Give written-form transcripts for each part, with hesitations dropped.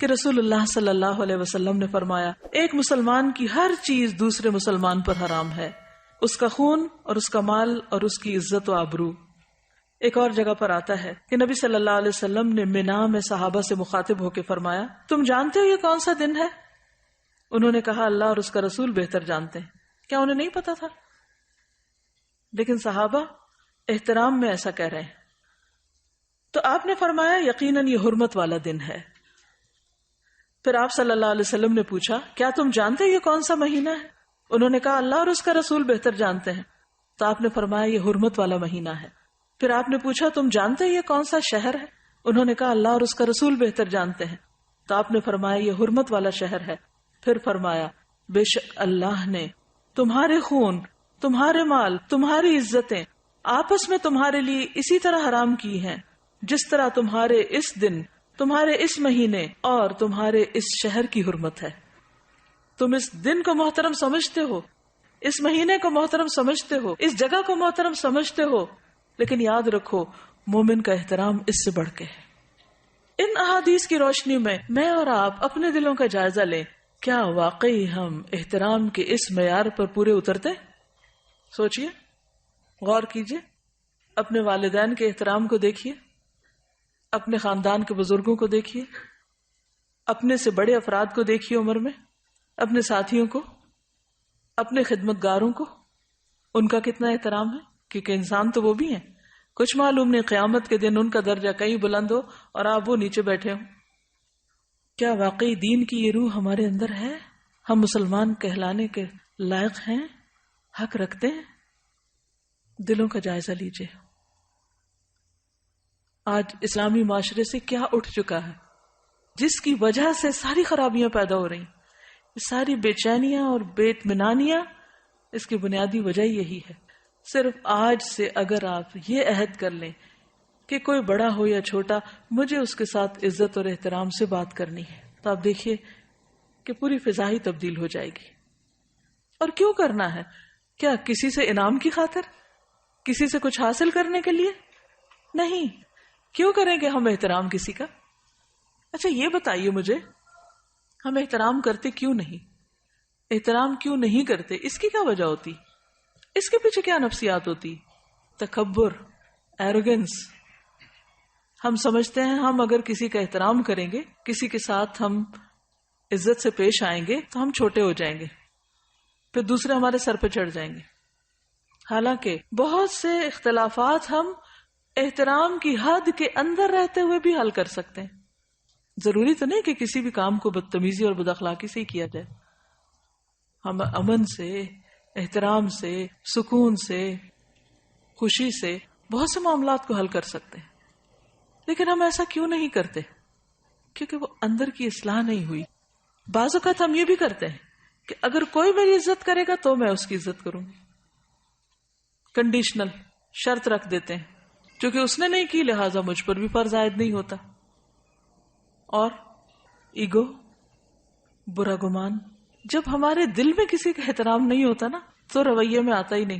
کہ رسول اللہ صلی اللہ علیہ وسلم نے فرمایا ایک مسلمان کی ہر چیز دوسرے مسلمان پر حرام ہے، اس کا خون اور اس کا مال اور اس کی عزت و آبرو۔ ایک اور جگہ پر آتا ہے کہ نبی صلی اللہ علیہ وسلم نے منا میں صحابہ سے مخاطب ہو کے فرمایا تم جانتے ہو یہ کون سا دن ہے؟ انہوں نے کہا اللہ اور اس کا رسول بہتر جانتے ہیں۔ کیا انہیں نہیں پتا تھا؟ لیکن صحابہ احترام میں ایسا کہہ رہے ہیں۔ تو آپ نے فرمایا یقیناً یہ حرمت والا دن ہے۔ پھر آپ صلی اللہ علیہ وسلم نے پوچھا کیا تم جانتے ہو یہ کون سا مہینہ ہے؟ انہوں نے کہا اللہ اور اس کا رسول بہتر جانتے ہیں۔ تو آپ نے فرمایا یہ حرمت والا مہینہ ہے۔ پھر آپ نے پوچھا تم جانتے ہو یہ کون سا شہر ہے؟ انہوں نے کہا اللہ اور اس کا رسول بہتر جانتے ہیں۔ تو آپ نے فرمایا یہ حرمت والا شہر ہے۔ پھر فرمایا بے شک اللہ نے تمہارے خون، تمہارے مال، تمہاری عزتیں آپس میں تمہارے لیے اسی طرح حرام کی ہیں جس طرح تمہارے اس دن، تمہارے اس مہینے اور تمہارے اس شہر کی حرمت ہے۔ تم اس دن کو محترم سمجھتے ہو، اس مہینے کو محترم سمجھتے ہو، اس جگہ کو محترم سمجھتے ہو، لیکن یاد رکھو مومن کا احترام اس سے بڑھ کے ہے۔ ان احادیث کی روشنی میں اور آپ اپنے دلوں کا جائزہ لیں، کیا واقعی ہم احترام کے اس معیار پر پورے اترتے؟ سوچئے، غور کیجئے، اپنے والدین کے احترام کو دیکھیے، اپنے خاندان کے بزرگوں کو دیکھیے، اپنے سے بڑے افراد کو دیکھیے عمر میں، اپنے ساتھیوں کو، اپنے خدمت گاروں کو، ان کا کتنا احترام ہے؟ کیونکہ انسان تو وہ بھی ہیں، کچھ معلوم نہیں قیامت کے دن ان کا درجہ کہیں بلند ہو اور آپ وہ نیچے بیٹھے ہوں۔ کیا واقعی دین کی یہ روح ہمارے اندر ہے؟ ہم مسلمان کہلانے کے لائق ہیں؟ حق رکھتے ہیں؟ دلوں کا جائزہ لیجئے۔ آج اسلامی معاشرے سے کیا اٹھ چکا ہے جس کی وجہ سے ساری خرابیاں پیدا ہو رہی، ساری بے چینیاں اور بے اطمینانیاں، اس کی بنیادی وجہ یہی ہے۔ صرف آج سے اگر آپ یہ عہد کر لیں کہ کوئی بڑا ہو یا چھوٹا مجھے اس کے ساتھ عزت اور احترام سے بات کرنی ہے، تو آپ دیکھیے کہ پوری فضا ہی تبدیل ہو جائے گی۔ اور کیوں کرنا ہے؟ کیا کسی سے انعام کی خاطر؟ کسی سے کچھ حاصل کرنے کے لیے؟ نہیں۔ کیوں کریں گے ہم احترام کسی کا؟ اچھا یہ بتائیے مجھے، ہم احترام کرتے کیوں نہیں؟ احترام کیوں نہیں کرتے؟ اس کی کیا وجہ ہوتی؟ اس کے پیچھے کیا نفسیات ہوتی؟ تکبر، ایروگنس۔ ہم سمجھتے ہیں ہم اگر کسی کا احترام کریں گے، کسی کے ساتھ ہم عزت سے پیش آئیں گے تو ہم چھوٹے ہو جائیں گے، پھر دوسرے ہمارے سر پہ چڑھ جائیں گے۔ حالانکہ بہت سے اختلافات ہم احترام کی حد کے اندر رہتے ہوئے بھی حل کر سکتے ہیں۔ ضروری تو نہیں کہ کسی بھی کام کو بدتمیزی اور بد اخلاقی سے ہی کیا جائے۔ ہم امن سے، احترام سے، سکون سے، خوشی سے بہت سے معاملات کو حل کر سکتے ہیں، لیکن ہم ایسا کیوں نہیں کرتے؟ کیونکہ وہ اندر کی اصلاح نہیں ہوئی۔ بعض اوقات ہم یہ بھی کرتے ہیں کہ اگر کوئی میری عزت کرے گا تو میں اس کی عزت کروں گی، کنڈیشنل شرط رکھ دیتے ہیں، کیونکہ اس نے نہیں کی لہٰذا مجھ پر بھی فرض عائد نہیں ہوتا۔ اور ایگو، برا گمان، جب ہمارے دل میں کسی کا احترام نہیں ہوتا نا تو رویے میں آتا ہی نہیں۔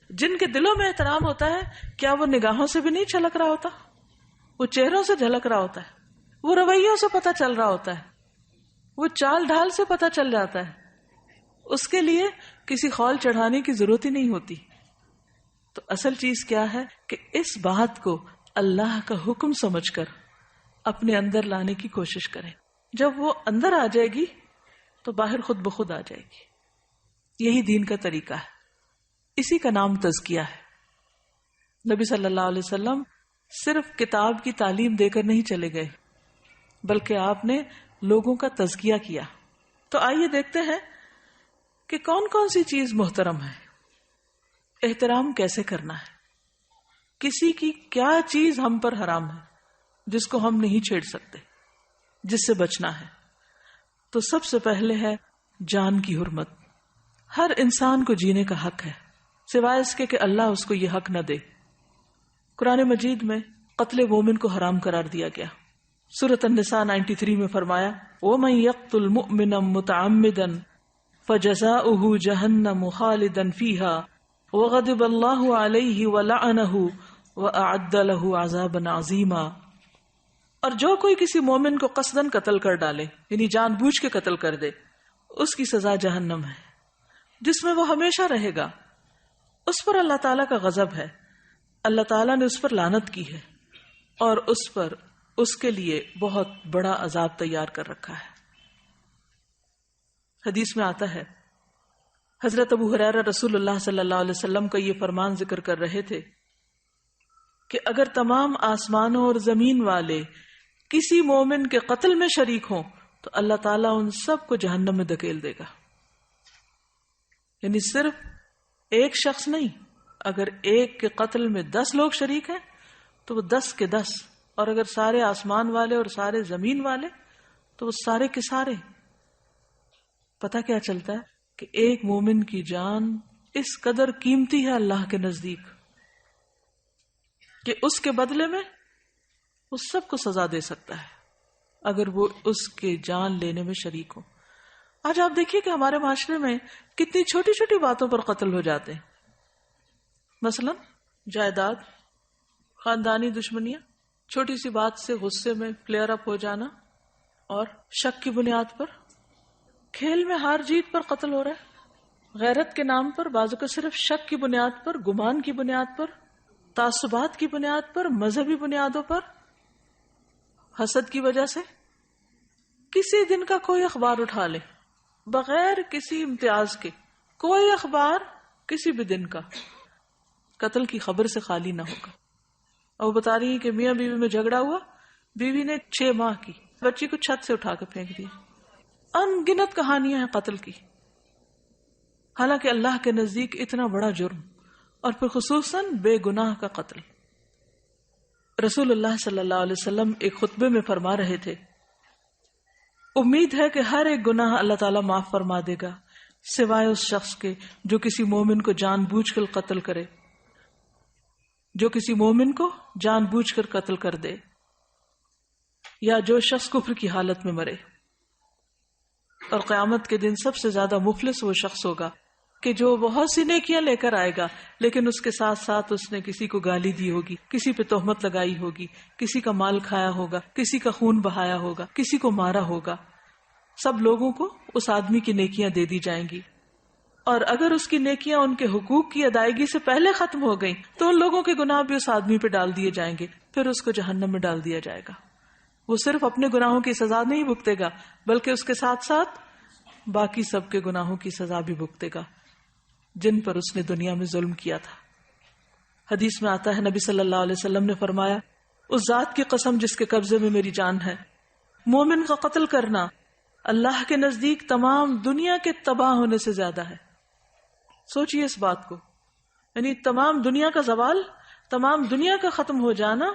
جن کے دلوں میں احترام ہوتا ہے کیا وہ نگاہوں سے بھی نہیں چھلک رہا ہوتا؟ وہ چہروں سے جھلک رہا ہوتا ہے، وہ رویوں سے پتہ چل رہا ہوتا ہے، وہ چال ڈھال سے پتہ چل جاتا ہے۔ اس کے لیے کسی خول چڑھانے کی ضرورت ہی نہیں ہوتی۔ تو اصل چیز کیا ہے کہ اس بات کو اللہ کا حکم سمجھ کر اپنے اندر لانے کی کوشش کریں۔ جب وہ اندر آ جائے گی تو باہر خود بخود آ جائے گی۔ یہی دین کا طریقہ ہے، اسی کا نام تزکیہ ہے۔ نبی صلی اللہ علیہ وسلم صرف کتاب کی تعلیم دے کر نہیں چلے گئے، بلکہ آپ نے لوگوں کا تزکیہ کیا۔ تو آئیے دیکھتے ہیں کہ کون کون سی چیز محترم ہے، احترام کیسے کرنا ہے، کسی کی کیا چیز ہم پر حرام ہے جس کو ہم نہیں چھیڑ سکتے، جس سے بچنا ہے۔ تو سب سے پہلے ہے جان کی حرمت۔ ہر انسان کو جینے کا حق ہے، سوائے اس کے کہ اللہ اس کو یہ حق نہ دے۔ قرآن مجید میں قتل مومن کو حرام قرار دیا گیا۔ سورۃ النساء 93 میں فرمایا وَمَن يَقْتُلْ مُؤْمِنًا مُتَعَمِّدًا فَجَزَاؤُهُ جَهَنَّمُ خَالِدًا فِيهَا وَغَضِبَ اللَّهُ عَلَيْهِ وَلَعَنَهُ وَأَعَدَّ لَهُ عَذَابًا عَظِيمًا۔ اور جو کوئی کسی مومن کو قصدن قتل کر ڈالے یعنی جان بوجھ کے قتل کر دے اس کی سزا جہنم ہے جس میں وہ ہمیشہ رہے گا. اس پر اللہ تعالیٰ کا غضب ہے، اللہ تعالیٰ نے اس پر لعنت کی ہے اور اس پر اس کے لیے بہت بڑا عذاب تیار کر رکھا ہے. حدیث میں آتا ہے حضرت ابو ہریرہ رسول اللہ صلی اللہ علیہ وسلم کا یہ فرمان ذکر کر رہے تھے کہ اگر تمام آسمانوں اور زمین والے کسی مومن کے قتل میں شریک ہوں تو اللہ تعالیٰ ان سب کو جہنم میں دھکیل دے گا. یعنی صرف ایک شخص نہیں، اگر ایک کے قتل میں 10 لوگ شریک ہیں تو وہ 10 کے 10، اور اگر سارے آسمان والے اور سارے زمین والے تو وہ سارے کے سارے. پتہ کیا چلتا ہے کہ ایک مومن کی جان اس قدر قیمتی ہے اللہ کے نزدیک کہ اس کے بدلے میں وہ سب کو سزا دے سکتا ہے اگر وہ اس کے جان لینے میں شریک ہو. آج آپ دیکھیے کہ ہمارے معاشرے میں کتنی چھوٹی چھوٹی باتوں پر قتل ہو جاتے ہیں. مثلا جائیداد، خاندانی دشمنیاں، چھوٹی سی بات سے غصے میں فلیئر اپ ہو جانا، اور شک کی بنیاد پر، کھیل میں ہار جیت پر قتل ہو رہا ہے، غیرت کے نام پر، بعضوں کو صرف شک کی بنیاد پر، گمان کی بنیاد پر، تعصبات کی بنیاد پر، مذہبی بنیادوں پر، حسد کی وجہ سے. کسی دن کا کوئی اخبار اٹھا لے بغیر کسی امتیاز کے، کوئی اخبار کسی بھی دن کا قتل کی خبر سے خالی نہ ہوگا. اور وہ بتا رہی ہے کہ میاں بیوی میں جھگڑا ہوا، بیوی نے 6 ماہ کی بچی کو چھت سے اٹھا کے پھینک دیا. ان گنت کہانیاں ہیں قتل کی، حالانکہ اللہ کے نزدیک اتنا بڑا جرم، اور پھر خصوصاً بے گناہ کا قتل. رسول اللہ صلی اللہ علیہ وسلم ایک خطبے میں فرما رہے تھے، امید ہے کہ ہر ایک گناہ اللہ تعالیٰ معاف فرما دے گا سوائے اس شخص کے جو کسی مومن کو جان بوجھ کر قتل کرے، جو کسی مومن کو جان بوجھ کر قتل کر دے، یا جو شخص کفر کی حالت میں مرے. اور قیامت کے دن سب سے زیادہ مفلس وہ شخص ہوگا کہ جو بہت سی نیکیاں لے کر آئے گا لیکن اس کے ساتھ ساتھ اس نے کسی کو گالی دی ہوگی، کسی پہ تہمت لگائی ہوگی، کسی کا مال کھایا ہوگا، کسی کا خون بہایا ہوگا، کسی کو مارا ہوگا. سب لوگوں کو اس آدمی کی نیکیاں دے دی جائیں گی، اور اگر اس کی نیکیاں ان کے حقوق کی ادائیگی سے پہلے ختم ہو گئیں تو ان لوگوں کے گناہ بھی اس آدمی پہ ڈال دیے جائیں گے، پھر اس کو جہنم میں ڈال دیا جائے گا. وہ صرف اپنے گناہوں کی سزا نہیں بھگتے گا بلکہ اس کے ساتھ ساتھ باقی سب کے گناہوں کی سزا بھی بھگتے گا جن پر اس نے دنیا میں ظلم کیا تھا. حدیث میں آتا ہے نبی صلی اللہ علیہ وسلم نے فرمایا، اس ذات کی قسم جس کے قبضے میں میری جان ہے، مومن کا قتل کرنا اللہ کے نزدیک تمام دنیا کے تباہ ہونے سے زیادہ ہے. سوچئے اس بات کو، یعنی تمام دنیا کا زوال، تمام دنیا کا ختم ہو جانا.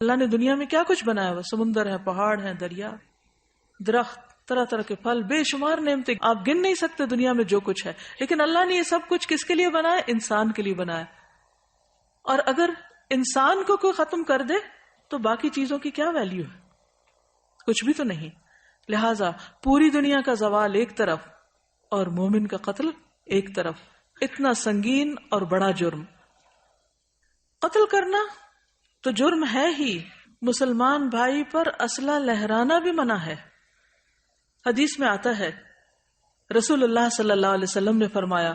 اللہ نے دنیا میں کیا کچھ بنایا ہوا، سمندر ہے، پہاڑ ہیں، دریا، درخت، طرح طرح کے پھل، بے شمار نعمتیں، آپ گن نہیں سکتے دنیا میں جو کچھ ہے. لیکن اللہ نے یہ سب کچھ کس کے لیے بنایا؟ انسان کے لیے بنایا. اور اگر انسان کو کوئی ختم کر دے تو باقی چیزوں کی کیا ویلیو ہے؟ کچھ بھی تو نہیں. لہذا پوری دنیا کا زوال ایک طرف اور مومن کا قتل ایک طرف، اتنا سنگین اور بڑا جرم. قتل کرنا تو جرم ہے ہی، مسلمان بھائی پر اسلحہ لہرانا بھی منع ہے. حدیث میں آتا ہے رسول اللہ صلی اللہ علیہ وسلم نے فرمایا،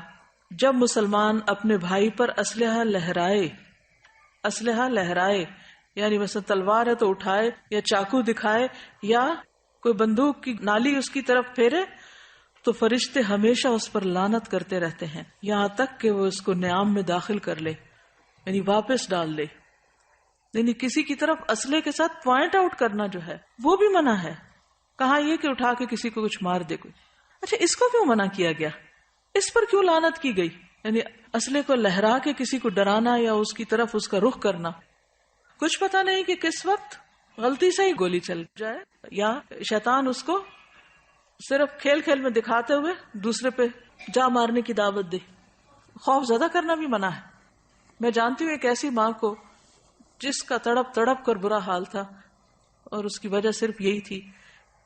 جب مسلمان اپنے بھائی پر اسلحہ لہرائے یعنی مثلا تلوار ہے تو اٹھائے، یا چاقو دکھائے، یا کوئی بندوق کی نالی اس کی طرف پھیرے، تو فرشتے ہمیشہ اس پر لعنت کرتے رہتے ہیں یہاں تک کہ وہ اس کو نیام میں داخل کر لے، یعنی واپس ڈال لے. یعنی کسی کی طرف اسلحے کے ساتھ پوائنٹ آؤٹ کرنا جو ہے وہ بھی منع ہے. کہا یہ کہ اٹھا کے کسی کو کچھ مار دے کوئی. اچھا، اس کو کیوں منع کیا گیا؟ اس پر کیوں لعنت کی گئی؟ یعنی اسلحے کو لہرا کے کسی کو ڈرانا یا اس کی طرف اس کا رخ کرنا. کچھ پتا نہیں کہ کس وقت غلطی سے ہی گولی چل جائے، یا شیطان اس کو صرف کھیل کھیل میں دکھاتے ہوئے دوسرے پہ جا مارنے کی دعوت دے. خوف زدہ کرنا بھی منع ہے. میں جانتی ہوں ایک ایسی ماں کو جس کا تڑپ تڑپ کر برا حال تھا، اور اس کی وجہ صرف یہی تھی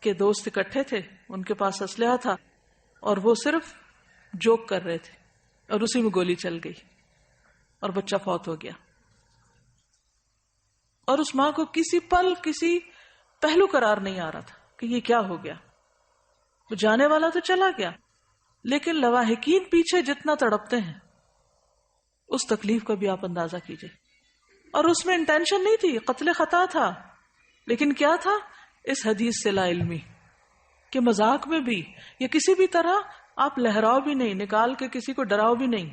کہ دوست اکٹھے تھے، ان کے پاس اسلحہ تھا، اور وہ صرف جوک کر رہے تھے، اور اسی میں گولی چل گئی اور بچہ فوت ہو گیا. اور اس ماں کو کسی پل کسی پہلو قرار نہیں آ رہا تھا کہ یہ کیا ہو گیا. وہ جانے والا تو چلا گیا، لیکن لواحقین پیچھے جتنا تڑپتے ہیں اس تکلیف کا بھی آپ اندازہ کیجئے. اور اس میں انٹینشن نہیں تھی، قتل خطا تھا، لیکن کیا تھا؟ اس حدیث سے لا علمی کہ مذاق میں بھی یا کسی بھی طرح آپ لہراؤ بھی نہیں، نکال کے کسی کو ڈراؤ بھی نہیں.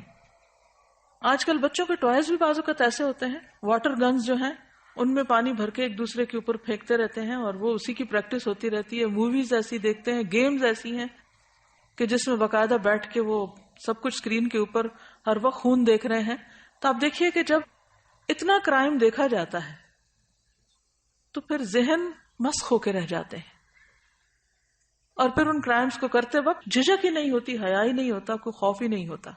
آج کل بچوں کے ٹوائز بھی بعض اوقات ایسے ہوتے ہیں، واٹر گنز جو ہیں ان میں پانی بھر کے ایک دوسرے کے اوپر پھینکتے رہتے ہیں اور وہ اسی کی پریکٹس ہوتی رہتی ہے. موویز ایسی دیکھتے ہیں، گیمز ایسی ہیں کہ جس میں باقاعدہ بیٹھ کے وہ سب کچھ اسکرین کے اوپر ہر وقت خون دیکھ رہے ہیں. تو آپ دیکھیے کہ جب اتنا کرائم دیکھا جاتا ہے تو پھر ذہن مسخ ہو کے رہ جاتے ہیں، اور پھر ان کرائمز کو کرتے وقت جھجک ہی نہیں ہوتی، حیا ہی نہیں ہوتا، کوئی خوف ہی نہیں ہوتا.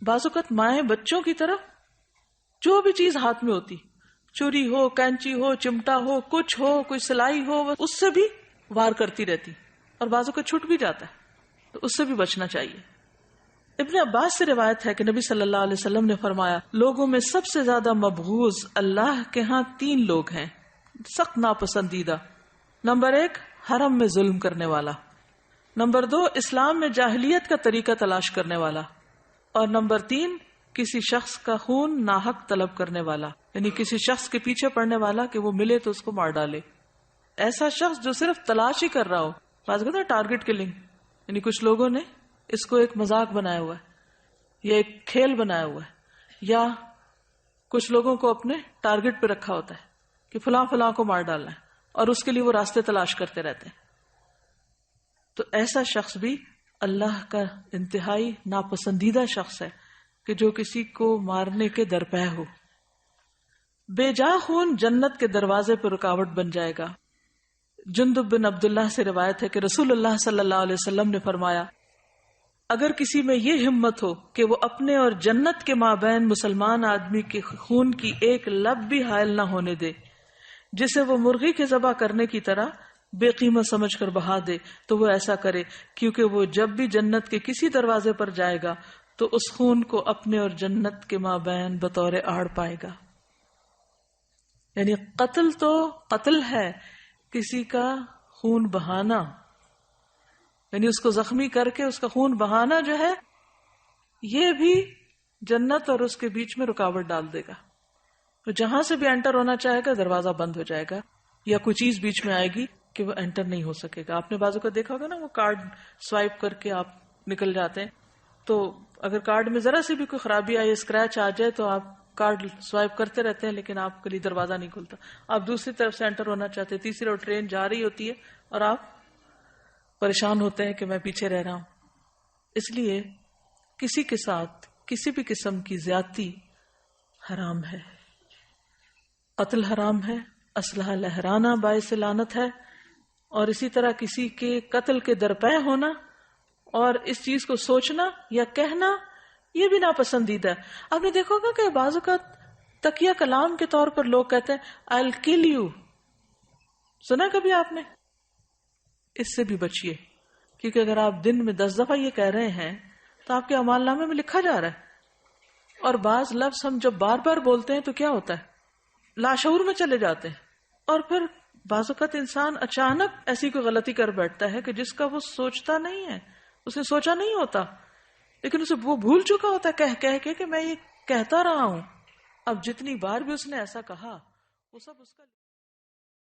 بعض اوقات مائیں بچوں کی طرف جو بھی چیز ہاتھ میں ہوتی، چوری ہو، کینچی ہو، چمٹا ہو، کچھ ہو، کوئی سلائی ہو، اس سے بھی وار کرتی رہتی، اور بعض اوقات چھوٹ بھی جاتا ہے، تو اس سے بھی بچنا چاہیے. ابن عباس سے روایت ہے کہ نبی صلی اللہ علیہ وسلم نے فرمایا، لوگوں میں سب سے زیادہ مبغوض اللہ کے ہاں 3 لوگ ہیں، سخت ناپسندیدہ. نمبر 1 حرم میں ظلم کرنے والا، نمبر 2 اسلام میں جاہلیت کا طریقہ تلاش کرنے والا، اور نمبر 3 کسی شخص کا خون ناحق طلب کرنے والا، یعنی کسی شخص کے پیچھے پڑنے والا کہ وہ ملے تو اس کو مار ڈالے. ایسا شخص جو صرف تلاش ہی کر رہا ہو. بات کرتا ہے ٹارگٹ کلنگ، یعنی کچھ لوگوں نے اس کو ایک مذاق بنایا ہوا ہے یا ایک کھیل بنایا ہوا ہے، یا کچھ لوگوں کو اپنے ٹارگٹ پہ رکھا ہوتا ہے کہ فلاں فلاں کو مار ڈالنا ہے، اور اس کے لیے وہ راستے تلاش کرتے رہتے ہیں. تو ایسا شخص بھی اللہ کا انتہائی ناپسندیدہ شخص ہے کہ جو کسی کو مارنے کے درپے ہو. بے جا خون جنت کے دروازے پر رکاوٹ بن جائے گا. جندب بن عبداللہ سے روایت ہے کہ رسول اللہ صلی اللہ علیہ وسلم نے فرمایا، اگر کسی میں یہ ہمت ہو کہ وہ اپنے اور جنت کے مابین مسلمان آدمی کے خون کی ایک لب بھی حائل نہ ہونے دے، جسے وہ مرغی کے ذبح کرنے کی طرح بے قیمت سمجھ کر بہا دے، تو وہ ایسا کرے، کیونکہ وہ جب بھی جنت کے کسی دروازے پر جائے گا تو اس خون کو اپنے اور جنت کے مابین بطور آڑ پائے گا. یعنی قتل تو قتل ہے، کسی کا خون بہانا، یعنی اس کو زخمی کر کے اس کا خون بہانا جو ہے، یہ بھی جنت اور اس کے بیچ میں رکاوٹ ڈال دے گا. تو جہاں سے بھی انٹر ہونا چاہے گا دروازہ بند ہو جائے گا، یا کوئی چیز بیچ میں آئے گی کہ وہ انٹر نہیں ہو سکے گا. آپ نے بازو کا دیکھا ہوگا نا، وہ کارڈ سوائپ کر کے آپ نکل جاتے ہیں، تو اگر کارڈ میں ذرا سی بھی کوئی خرابی آئے، اسکریچ آ جائے، تو آپ کارڈ سوائپ کرتے رہتے ہیں لیکن آپ کے لیے دروازہ نہیں کھلتا. آپ دوسری طرف سے انٹر ہونا چاہتے ہیں، تیسری اور ٹرین جا رہی ہوتی ہے اور آپ پریشان ہوتے ہیں کہ میں پیچھے رہ رہا ہوں. اس لیے کسی کے ساتھ کسی بھی قسم کی زیادتی حرام ہے. قتل حرام ہے، اسلحہ لہرانا باعث لعنت ہے، اور اسی طرح کسی کے قتل کے درپے ہونا اور اس چیز کو سوچنا یا کہنا، یہ بھی ناپسندیدہ ہے. آپ نے دیکھا ہوگا کہ بعض اوقات تکیہ کلام کے طور پر لوگ کہتے ہیں I'll kill you. سنا کبھی آپ نے؟ اس سے بھی بچیے، کیونکہ اگر آپ دن میں 10 دفعہ یہ کہہ رہے ہیں تو آپ کے اعمال نامے میں لکھا جا رہا ہے. اور بعض لفظ ہم جب بار بار بولتے ہیں تو کیا ہوتا ہے، لاشعور میں چلے جاتے ہیں، اور پھر بعض اوقات انسان اچانک ایسی کوئی غلطی کر بیٹھتا ہے کہ جس کا وہ سوچتا نہیں ہے، اس نے سوچا نہیں ہوتا، لیکن اسے وہ بھول چکا ہوتا ہے کہہ کے کہ میں یہ کہتا رہا ہوں. اب جتنی بار بھی اس نے ایسا کہا وہ سب اس کا